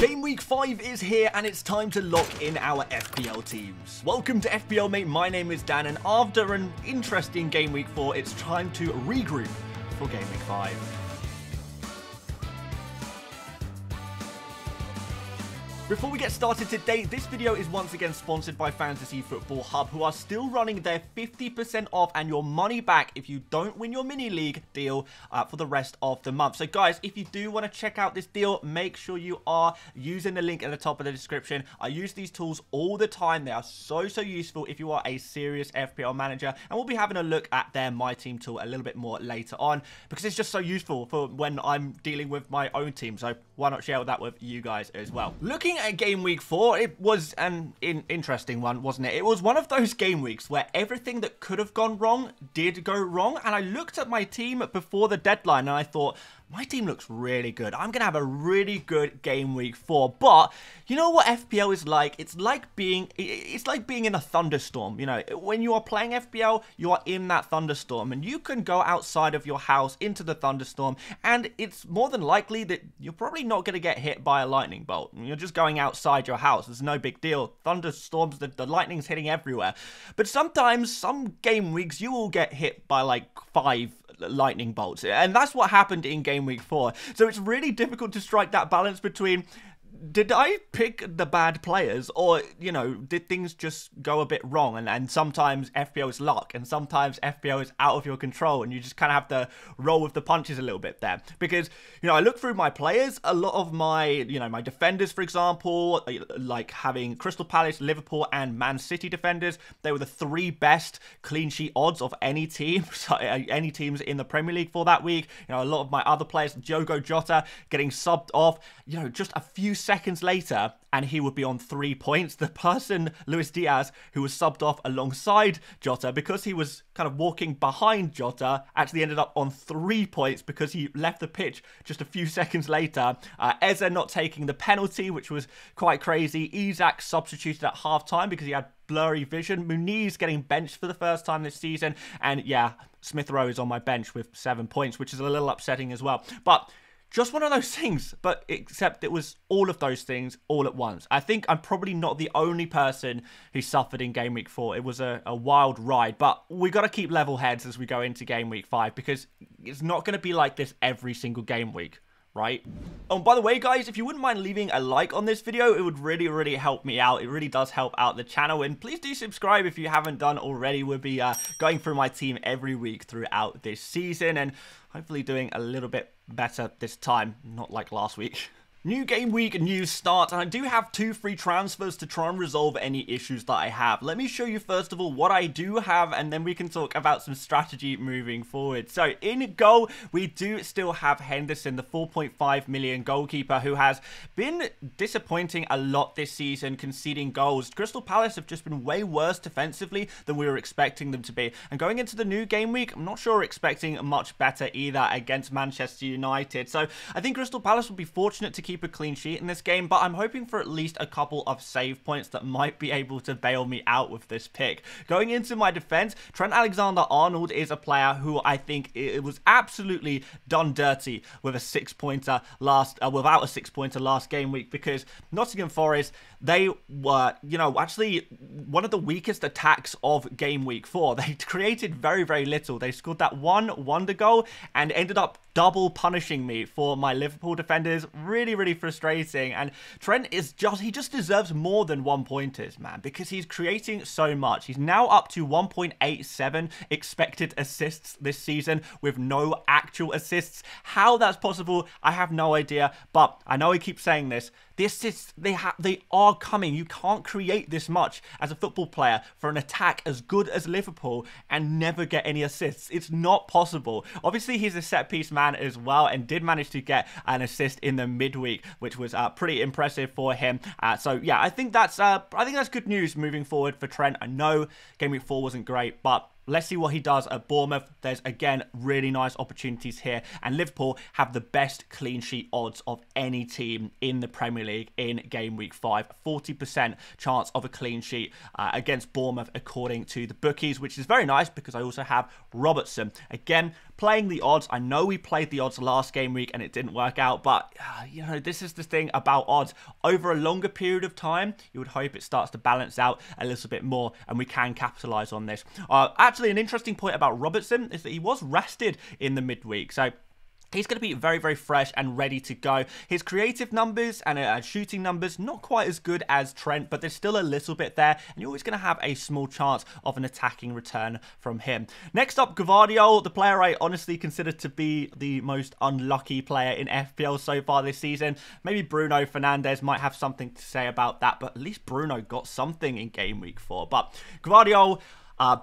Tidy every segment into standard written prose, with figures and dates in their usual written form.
Game Week 5 is here and it's time to lock in our FPL teams. Welcome to FPL Mate, my name is Dan, and after an interesting Game Week 4, it's time to regroup for Game Week 5. Before we get started today, this video is once again sponsored by Fantasy Football Hub, who are still running their 50% off and your money back if you don't win your mini league deal for the rest of the month. So guys, if you do want to check out this deal, make sure you are using the link at the top of the description. I use these tools all the time. They are so useful if you are a serious FPL manager, and we'll be having a look at their My Team tool a little bit more later on because it's just so useful for when I'm dealing with my own team. So why not share that with you guys as well? Looking at Game Week 4, it was an interesting one, wasn't it? It was one of those game weeks where everything that could have gone wrong did go wrong, and I looked at my team before the deadline and I thought, my team looks really good. I'm going to have a really good Game Week 4. But you know what FPL is like? It's like being in a thunderstorm. You know, when you are playing FPL, you are in that thunderstorm and you can go outside of your house into the thunderstorm, and it's more than likely that you're probably not going to get hit by a lightning bolt. You're just going outside your house. It's no big deal. Thunderstorms, the lightning's hitting everywhere. But sometimes, some game weeks, you will get hit by like 5 lightning bolts, and that's what happened in Game Week 4. So it's really difficult to strike that balance between, did I pick the bad players, or, you know, did things just go a bit wrong? And sometimes FPL is luck, and sometimes FPL is out of your control, and you just kind of have to roll with the punches a little bit there. Because, you know, I look through my players, a lot of my, you know, my defenders, for example, like having Crystal Palace, Liverpool, and Man City defenders, they were the 3 best clean sheet odds of any team, any teams in the Premier League for that week. You know, a lot of my other players, Diogo Jota, getting subbed off, you know, just a few seconds later, and he would be on 3 points. The person, Luis Diaz, who was subbed off alongside Jota, because he was kind of walking behind Jota, actually ended up on 3 points because he left the pitch just a few seconds later. Eze not taking the penalty, which was quite crazy. Isak substituted at half-time because he had blurry vision. Muniz getting benched for the first time this season. And yeah, Smith Rowe is on my bench with 7 points, which is a little upsetting as well. But just one of those things, but except it was all of those things all at once. I think I'm probably not the only person who suffered in Game Week 4. It was a wild ride, but we got to keep level heads as we go into Game Week 5 because it's not going to be like this every single game week, right? Oh, and by the way, guys, if you wouldn't mind leaving a like on this video, it would really help me out. It really does help out the channel, and please do subscribe if you haven't done already. We'll be going through my team every week throughout this season, and hopefully doing a little bit better this time, not like last week. New game week, new start, and I do have 2 free transfers to try and resolve any issues that I have. Let me show you first of all what I do have, and then we can talk about some strategy moving forward. So in goal, we do still have Henderson, the 4.5 million goalkeeper, who has been disappointing a lot this season, conceding goals. Crystal Palace have just been way worse defensively than we were expecting them to be. And going into the new game week, I'm not sure we're expecting much better either against Manchester United. So I think Crystal Palace will be fortunate to keep a clean sheet in this game, but I'm hoping for at least a couple of save points that might be able to bail me out with this pick. Going into my defense, Trent Alexander-Arnold is a player who I think it was absolutely done dirty with a 6-pointer without a 6-pointer last game week, because Nottingham Forest, they were, you know, actually one of the weakest attacks of Game Week 4. They created very little. They scored that one wonder goal and ended up double punishing me for my Liverpool defenders. Really frustrating. And Trent is he just deserves more than 1-pointers, man, because he's creating so much. He's now up to 1.87 expected assists this season with no actual assists. How that's possible, I have no idea, but I know I keep saying this. The assists, they are coming. You can't create this much as a football player for an attack as good as Liverpool and never get any assists. It's not possible. Obviously, he's a set-piece man as well and did manage to get an assist in the midweek, which was pretty impressive for him. So yeah, I think that's good news moving forward for Trent. I know Game Week 4 wasn't great, but let's see what he does at Bournemouth. There's, again, really nice opportunities here. And Liverpool have the best clean sheet odds of any team in the Premier League in Game Week 5. 40% chance of a clean sheet against Bournemouth, according to the bookies, which is very nice because I also have Robertson. Again, playing the odds. I know we played the odds last game week and it didn't work out, but you know, this is the thing about odds. Over a longer period of time, you would hope it starts to balance out a little bit more and we can capitalize on this. Actually, an interesting point about Robertson is that he was rested in the midweek, so he's going to be very, very fresh and ready to go. His creative numbers and shooting numbers, not quite as good as Trent, but there's still a little bit there, and you're always going to have a small chance of an attacking return from him. Next up, Gvardiol, the player I honestly consider to be the most unlucky player in FPL so far this season. Maybe Bruno Fernandes might have something to say about that, but at least Bruno got something in Game Week 4. But Gvardiol,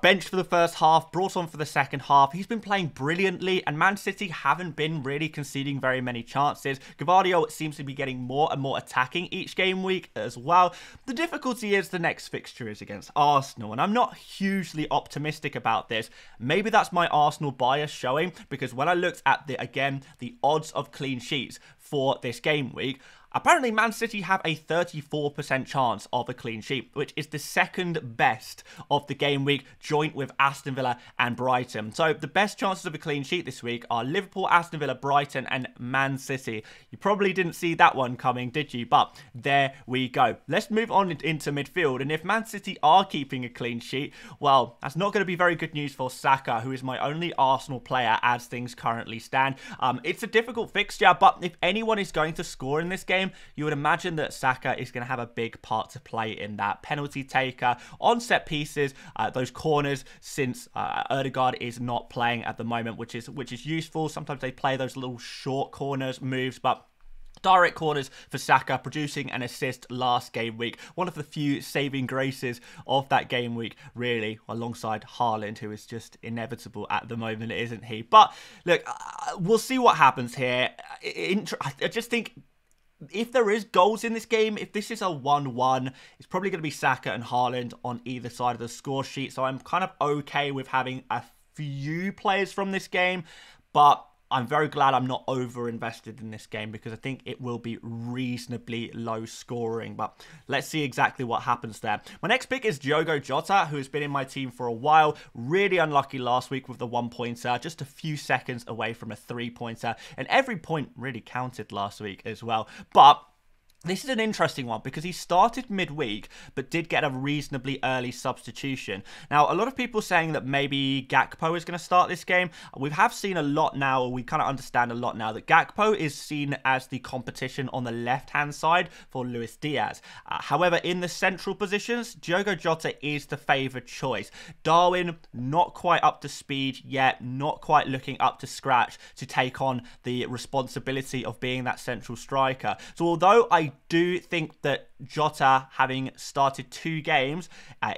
benched for the first half, brought on for the second half. He's been playing brilliantly, and Man City haven't been really conceding very many chances. Gvardiol seems to be getting more and more attacking each game week as well. The difficulty is the next fixture is against Arsenal, and I'm not hugely optimistic about this. Maybe that's my Arsenal bias showing, because when I looked at, the odds of clean sheets for this game week, apparently, Man City have a 34% chance of a clean sheet, which is the second best of the game week, joint with Aston Villa and Brighton. So the best chances of a clean sheet this week are Liverpool, Aston Villa, Brighton and Man City. You probably didn't see that one coming, did you? But there we go. Let's move on into midfield. And if Man City are keeping a clean sheet, well, that's not going to be very good news for Saka, who is my only Arsenal player as things currently stand. It's a difficult fixture, but if anyone is going to score in this game, you would imagine that Saka is going to have a big part to play in that. Penalty taker, on set pieces, those corners, since Ødegaard is not playing at the moment, which is useful. Sometimes they play those little short corners moves, but direct corners for Saka, producing an assist last game week. One of the few saving graces of that game week, really, alongside Haaland, who is just inevitable at the moment, isn't he? But look, we'll see what happens here. I just think, if there is goals in this game, if this is a 1-1, it's probably going to be Saka and Haaland on either side of the score sheet. So I'm kind of okay with having a few players from this game, but I'm very glad I'm not over-invested in this game because I think it will be reasonably low scoring. But let's see exactly what happens there. My next pick is Diogo Jota, who has been in my team for a while. Really unlucky last week with the 1-pointer, just a few seconds away from a 3-pointer. And every point really counted last week as well. But this is an interesting one because he started midweek but did get a reasonably early substitution. Now, a lot of people saying that maybe Gakpo is going to start this game. We have seen a lot now, we kind of understand a lot now, that Gakpo is seen as the competition on the left-hand side for Luis Diaz. However, in the central positions, Diogo Jota is the favoured choice. Darwin, not quite up to speed yet, not quite looking up to scratch to take on the responsibility of being that central striker. So although I do think that Jota, having started 2 games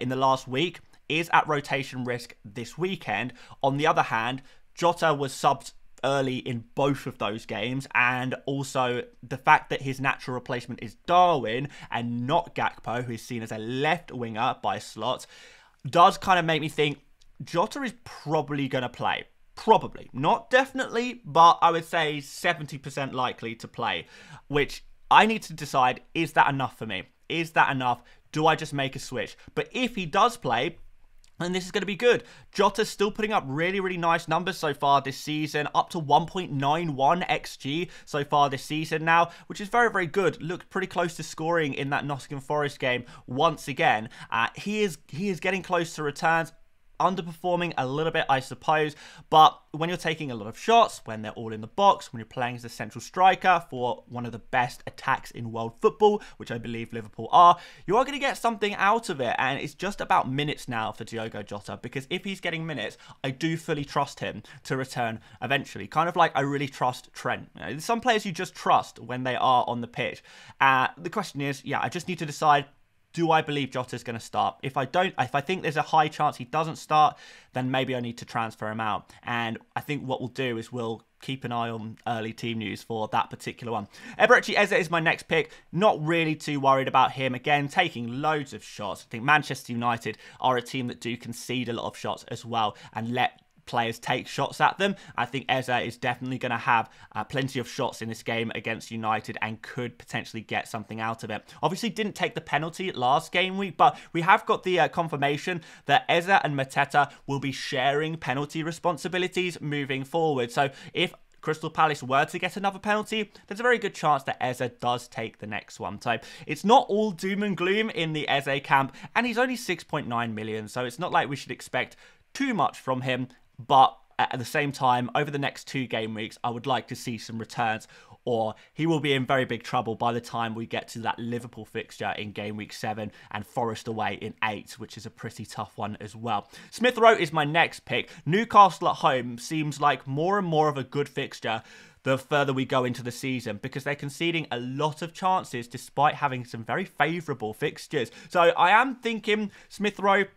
in the last week, is at rotation risk this weekend. On the other hand, Jota was subbed early in both of those games, and also the fact that his natural replacement is Darwin and not Gakpo, who is seen as a left winger by slots, does kind of make me think Jota is probably going to play. Probably. Not definitely, but I would say 70% likely to play, which I need to decide, is that enough for me? Is that enough? Do I just make a switch? But if he does play, then this is going to be good. Jota's still putting up really, really nice numbers so far this season, up to 1.91 XG so far this season now, which is very, very good. Looked pretty close to scoring in that Nottingham Forest game once again. He is getting close to returns. Underperforming a little bit, I suppose, but when you're taking a lot of shots, when they're all in the box, when you're playing as a central striker for one of the best attacks in world football, which I believe Liverpool are, you are going to get something out of it, and it's just about minutes now for Diogo Jota, because if he's getting minutes, I do fully trust him to return eventually, kind of like I really trust Trent. You know, there's some players you just trust when they are on the pitch. The question is, I just need to decide, do I believe Jota's going to start? If I think there's a high chance he doesn't start, then maybe I need to transfer him out. And I think what we'll do is we'll keep an eye on early team news for that particular one. Eberechi Eze is my next pick. Not really too worried about him. Again, taking loads of shots. I think Manchester United are a team that do concede a lot of shots as well and let players take shots at them. I think Eze is definitely going to have plenty of shots in this game against United and could potentially get something out of it. Obviously didn't take the penalty last game week, but we have got the confirmation that Eze and Mateta will be sharing penalty responsibilities moving forward. So if Crystal Palace were to get another penalty, there's a very good chance that Eze does take the next one. So it's not all doom and gloom in the Eze camp, and he's only 6.9 million, so it's not like we should expect too much from him. But at the same time, over the next 2 game weeks, I would like to see some returns, or he will be in very big trouble by the time we get to that Liverpool fixture in game week 7 and Forest away in 8, which is a pretty tough one as well. Smith Rowe is my next pick. Newcastle at home seems like more and more of a good fixture the further we go into the season, because they're conceding a lot of chances despite having some very favourable fixtures. So I am thinking Smith Rowe.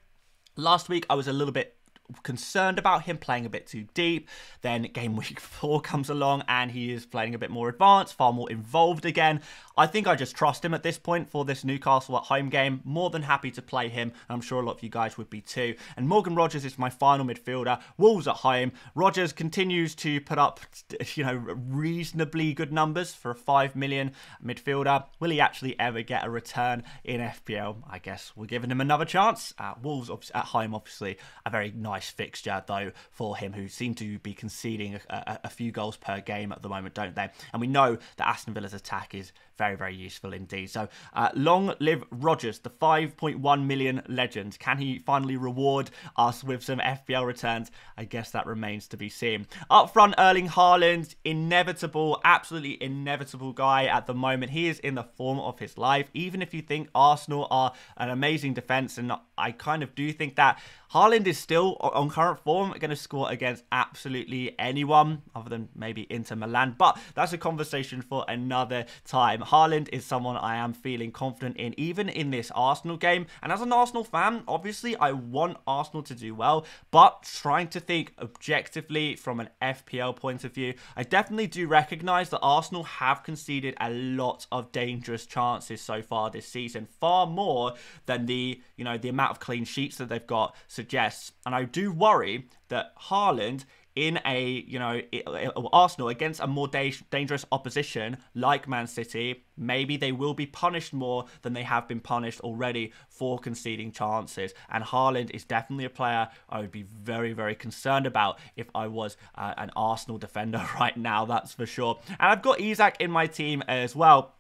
Last week I was a little bit concerned about him playing a bit too deep. Then game week 4 comes along and he is playing a bit more advanced, far more involved again. I think I just trust him at this point for this Newcastle at home game. More than happy to play him. I'm sure a lot of you guys would be too. And Morgan Rogers is my final midfielder. Wolves at home. Rogers continues to put up, reasonably good numbers for a 5 million midfielder. Will he actually ever get a return in FPL? I guess we're giving him another chance. Wolves at home, obviously, a very nice fixture though for him, who seem to be conceding a few goals per game at the moment, don't they? And we know that Aston Villa's attack is very, very useful indeed. So long live Rogers, the 5.1 million legend. Can he finally reward us with some FPL returns? I guess that remains to be seen. Up front, Erling Haaland, inevitable, absolutely inevitable guy at the moment. He is in the form of his life. Even if you think Arsenal are an amazing defence, and I kind of do think that, Haaland is still on current form, going to score against absolutely anyone other than maybe Inter Milan, but that's a conversation for another time. Haaland is someone I am feeling confident in, even in this Arsenal game. And as an Arsenal fan, obviously I want Arsenal to do well, but trying to think objectively from an FPL point of view, I definitely do recognise that Arsenal have conceded a lot of dangerous chances so far this season, far more than the amount of clean sheets that they've got suggests. And I do worry that Haaland in Arsenal against a more dangerous opposition like Man City, maybe they will be punished more than they have been punished already for conceding chances. And Haaland is definitely a player I would be very, very concerned about if I was an Arsenal defender right now, that's for sure. And I've got Isak in my team as well,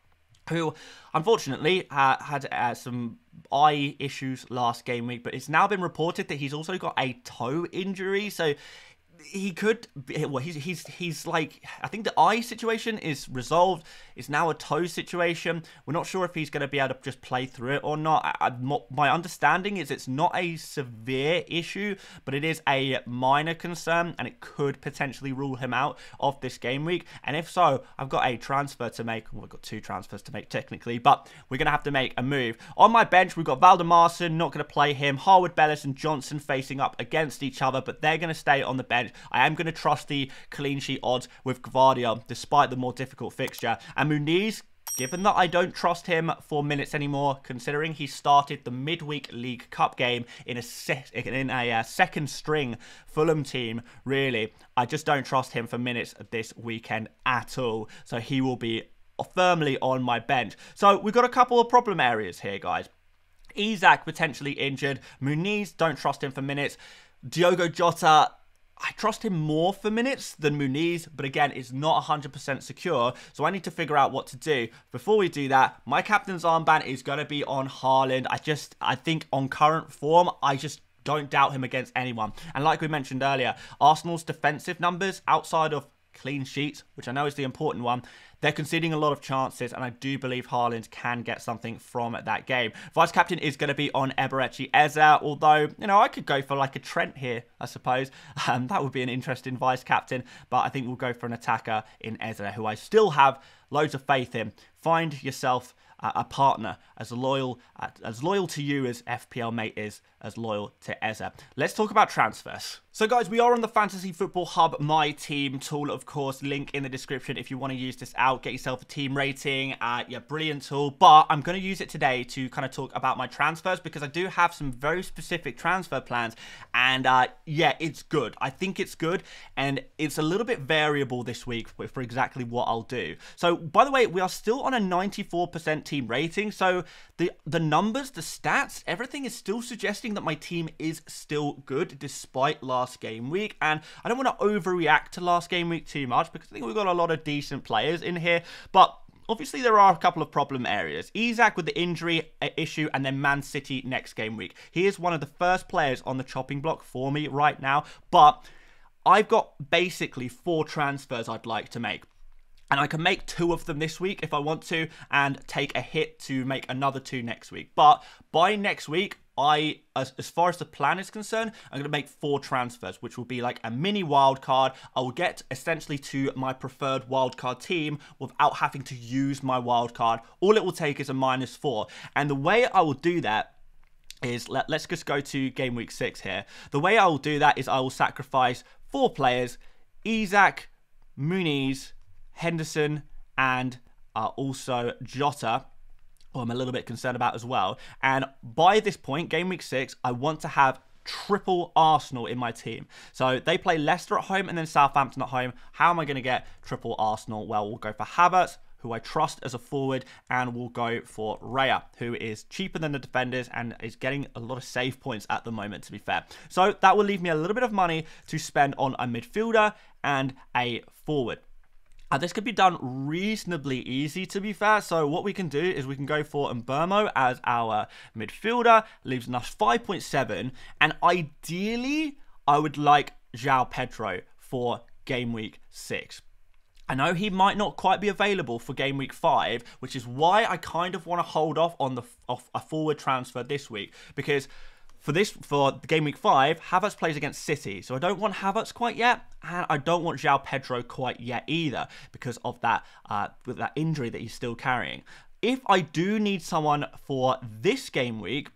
who unfortunately had some eye issues last game week, but it's now been reported that he's also got a toe injury. So he could, well, he's like, I think the eye situation is resolved. It's now a toe situation. We're not sure if he's going to be able to just play through it or not. My understanding is it's not a severe issue, but it is a minor concern, and it could potentially rule him out of this game week. And if so, I've got a transfer to make. Well, I've got 2 transfers to make technically, but we're going to have to make a move. On my bench, we've got Valdemarson, not going to play him. Harwood, Bellis and Johnson facing up against each other, but they're going to stay on the bench. I am going to trust the clean sheet odds with Gvardiol, despite the more difficult fixture. And Muniz, given that I don't trust him for minutes anymore, considering he started the midweek League Cup game in a second string Fulham team, really, I just don't trust him for minutes this weekend at all. So he will be firmly on my bench. So we've got a couple of problem areas here, guys. Isak potentially injured. Muniz, don't trust him for minutes. Diogo Jota, I trust him more for minutes than Muniz, but again, it's not 100% secure, so I need to figure out what to do. Before we do that, my captain's armband is going to be on Haaland. I think on current form, I just don't doubt him against anyone. And like we mentioned earlier, Arsenal's defensive numbers outside of clean sheets, which I know is the important one, they're conceding a lot of chances, and I do believe Haaland can get something from that game. Vice captain is going to be on Eberechi Eze, although, I could go for like a Trent here, I suppose. That would be an interesting vice captain, but I think we'll go for an attacker in Eze, who I still have loads of faith in. Find yourself a partner as loyal to you as FPL Mate is as loyal to Eza. Let's talk about transfers. So guys, we are on the Fantasy Football Hub My Team tool, of course, link in the description if you want to use this out, get yourself a team rating. Yeah, brilliant tool, but I'm going to use it today to kind of talk about my transfers because I do have some very specific transfer plans, and yeah, it's good. I think it's good, and it's a little bit variable this week for exactly what I'll do. So by the way, we are still on a 94% team rating, so the numbers, the stats, everything is still suggesting that my team is still good despite last game week. And I don't want to overreact to last game week too much because I think we've got a lot of decent players in here, but obviously there are a couple of problem areas. Isak with the injury issue, and then Man City next game week. He is one of the first players on the chopping block for me right now, but I've got basically 4 transfers I'd like to make. And I can make 2 of them this week if I want to, and take a hit to make another 2 next week. But by next week, as far as the plan is concerned, I'm going to make 4 transfers, which will be like a mini wildcard. I will get essentially to my preferred wildcard team without having to use my wildcard. All it will take is a -4. And the way I will do that is, let's just go to game week 6 here. The way I will do that is I will sacrifice 4 players, Isak, Muniz, Henderson, and also Jota, who I'm a little bit concerned about as well. And by this point, game week 6, I want to have triple Arsenal in my team. So they play Leicester at home and then Southampton at home. How am I going to get triple Arsenal? Well, we'll go for Havertz, who I trust as a forward, and we'll go for Raya, who is cheaper than the defenders and is getting a lot of save points at the moment, to be fair. So that will leave me a little bit of money to spend on a midfielder and a forward. This could be done reasonably easy, to be fair. So what we can do is we can go for Mbeumo as our midfielder, leaves us 5.7, and ideally I would like João Pedro for game week 6. I know he might not quite be available for game week 5, which is why I kind of want to hold off on a forward transfer this week, because for game week 5, Havertz plays against City, so I don't want Havertz quite yet, and I don't want João Pedro quite yet either because of that with that injury that he's still carrying. If I do need someone for this game week,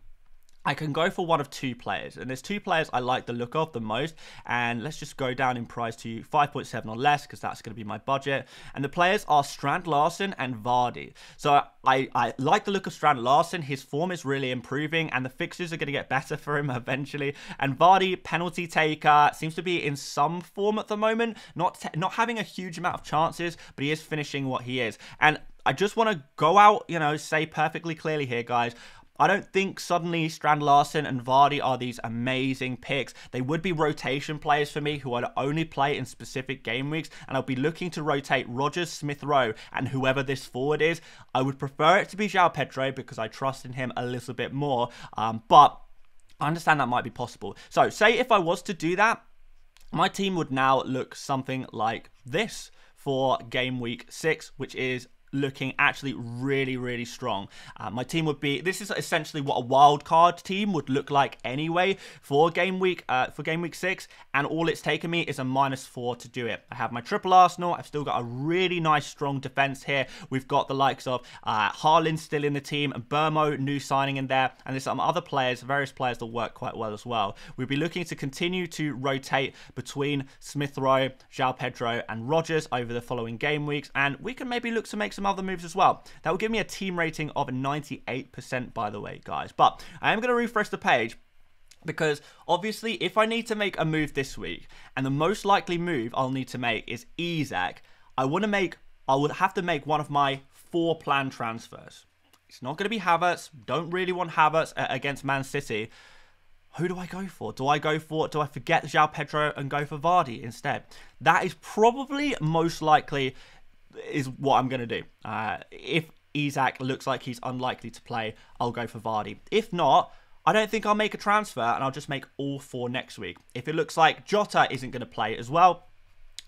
I can go for one of 2 players, and there's 2 players I like the look of the most, and let's just go down in price to 5.7 or less because that's going to be my budget. And the players are Strand Larsen and Vardy. So I like the look of Strand Larsen. His form is really improving, and the fixtures are going to get better for him eventually. And Vardy, penalty taker, seems to be in some form at the moment, not having a huge amount of chances, but he is finishing what he is. And I just want to go out, say perfectly clearly here, guys. I don't think suddenly Strand Larsen and Vardy are these amazing picks. They would be rotation players for me who I'd only play in specific game weeks, and I'll be looking to rotate Rodgers, Smith Rowe, and whoever this forward is. I would prefer it to be João Pedro because I trust in him a little bit more, but I understand that might be possible. So say if I was to do that, my team would now look something like this for game week 6, which is looking actually really, really strong. My team would be, this is essentially what a wild card team would look like anyway for game week 6, and all it's taken me is a -4 to do it. I have my triple Arsenal. I've still got a really nice strong defense here. We've got the likes of Haaland still in the team, and Mbeumo, new signing in there, and there's some other players, various players that work quite well as well. We'll be looking to continue to rotate between Smith Rowe, João Pedro, and Rodgers over the following game weeks, and we can maybe look to make some other moves as well. That will give me a team rating of 98%, by the way, guys. But I am going to refresh the page because obviously if I need to make a move this week, and the most likely move I'll need to make is Isak, I would have to make one of my 4 planned transfers. It's not going to be Havertz. Don't really want Havertz against Man City. Who do I go for? Do I forget João Pedro and go for Vardy instead? That is probably most likely is what I'm going to do. If Isak looks like he's unlikely to play, I'll go for Vardy. If not, I don't think I'll make a transfer, and I'll just make all 4 next week. If it looks like Jota isn't going to play as well,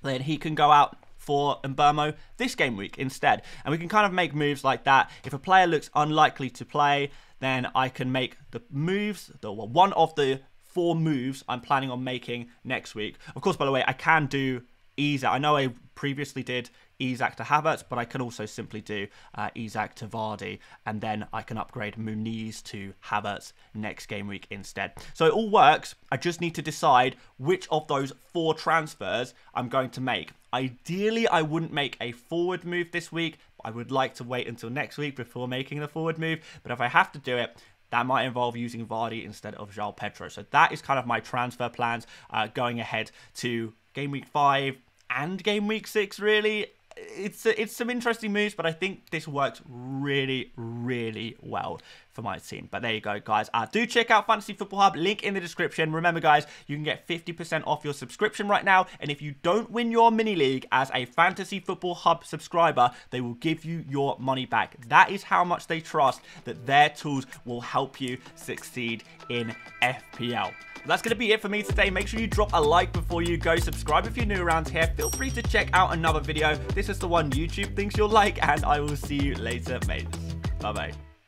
then he can go out for Mbeumo this game week instead. And we can kind of make moves like that. If a player looks unlikely to play, then I can make the moves, one of the 4 moves I'm planning on making next week. Of course, by the way, I can do Isak. I know I previously did Isak to Havertz, but I can also simply do Isak to Vardy, and then I can upgrade Muniz to Havertz next game week instead. So it all works. I just need to decide which of those 4 transfers I'm going to make. Ideally, I wouldn't make a forward move this week. I would like to wait until next week before making the forward move, but if I have to do it, that might involve using Vardy instead of João Pedro. So that is kind of my transfer plans going ahead to Game Week 5 and Game Week 6, really. It's some interesting moves, but I think this works really, really well for my team. But there you go, guys. Do check out Fantasy Football Hub. Link in the description. Remember, guys, you can get 50% off your subscription right now. And if you don't win your mini league as a Fantasy Football Hub subscriber, they will give you your money back. That is how much they trust that their tools will help you succeed in FPL. That's going to be it for me today. Make sure you drop a like before you go. Subscribe if you're new around here. Feel free to check out another video. This is the one YouTube thinks you'll like, and I will see you later, mates. Bye-bye.